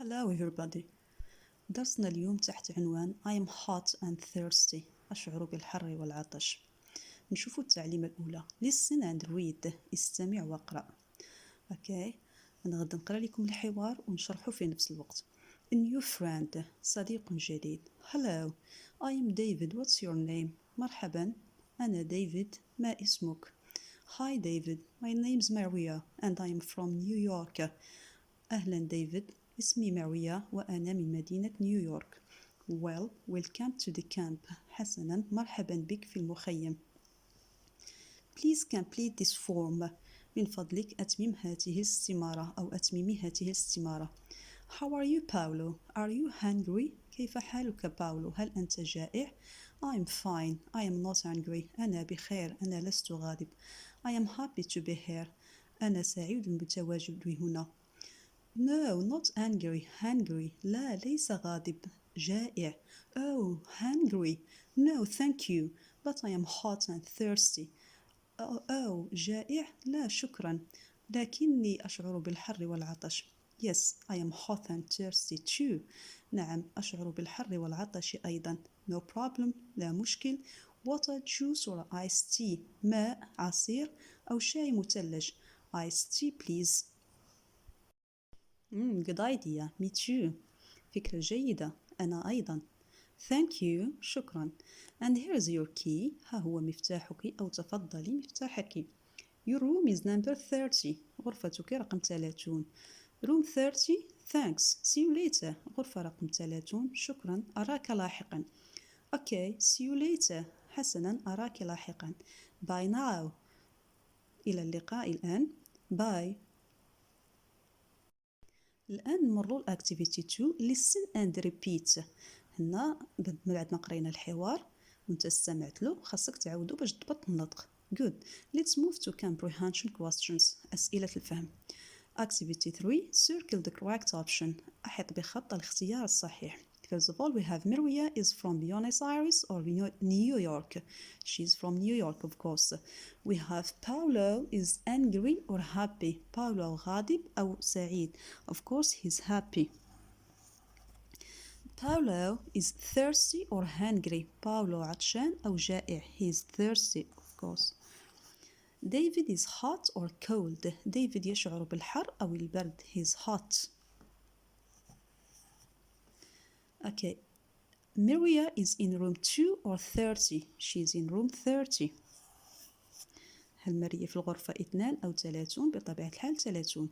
Hello everybody. درسنا اليوم تحت عنوان I am hot and thirsty. أشعر بالحر والعطش. نشوفوا التعليمة الأولى. Listen and read. استمع واقرأ. Okay. أنا غدا نقرأ لكم الحوار ونشرحه في نفس الوقت. A new friend. صديق جديد. Hello. I am David. What's your name? مرحبا. أنا ديفيد. ما اسمك? Hi David. My name's Maria and I am from New York. أهلا ديفيد. اسمي ماريا وأنا من مدينة نيويورك. Well, welcome to the camp. حسناً، مرحباً بك في المخيم. Please complete this form. من فضلك أتمم هذه الاستمارة أو أتممي هذه الاستمارة. How are you, Paolo? Are you hungry? كيف حالك باولو؟ هل أنت جائع؟ I'm fine. I am not hungry. أنا بخير. أنا لست غاضب. I am happy to be here. أنا سعيد بالتواجد هنا. No, not angry. Hungry. لا، ليس غاضب. جائع. Oh, hungry. No, thank you. But I am hot and thirsty. Oh, جائع. لا، شكرا. لكني أشعر بالحر والعطش. Yes, I am hot and thirsty too. نعم، أشعر بالحر والعطش أيضا. No problem. لا مشكل. Water, juice or iced tea. ماء، عصير أو شاي مثلج. Iced tea, please. Good idea. Me too. فكرة جيدة. أنا أيضا. Thank you. شكرا. And here's your key. ها هو مفتاحك أو تفضلي مفتاحك. Your room is number 30. غرفتك رقم 30. Room 30. Thanks. See you later. غرفة رقم 30. شكرا. أراك لاحقا. Okay. See you later. حسنا. أراك لاحقا. Bye now. إلى اللقاء الآن. Bye. الآن نمروا لأكتيفيتي 2 listen and repeat. هنا بعد ما قرينا الحوار وانت استمعت له خاصك تعاودو باش تضبط النطق. Good. Let's move to comprehension questions. أسئلة الفهم. Activity 3 circle the correct option. أحط بخط الاختيار الصحيح. First of all, we have Maria is from Buenos Aires or New York. She's from New York, of course. We have Paolo is angry or happy. Paolo غاضب أو سعيد. Of course, he's happy. Paolo is thirsty or hungry. Paolo عطشان أو جائع. He's thirsty, of course. David is hot or cold. David يشعر بالحر أو البرد. He's hot. Okay. Maria is in room 2 or 30. She's in room 30. هل ماريا في الغرفة 2 أو 30؟ بطبيعة الحال 30.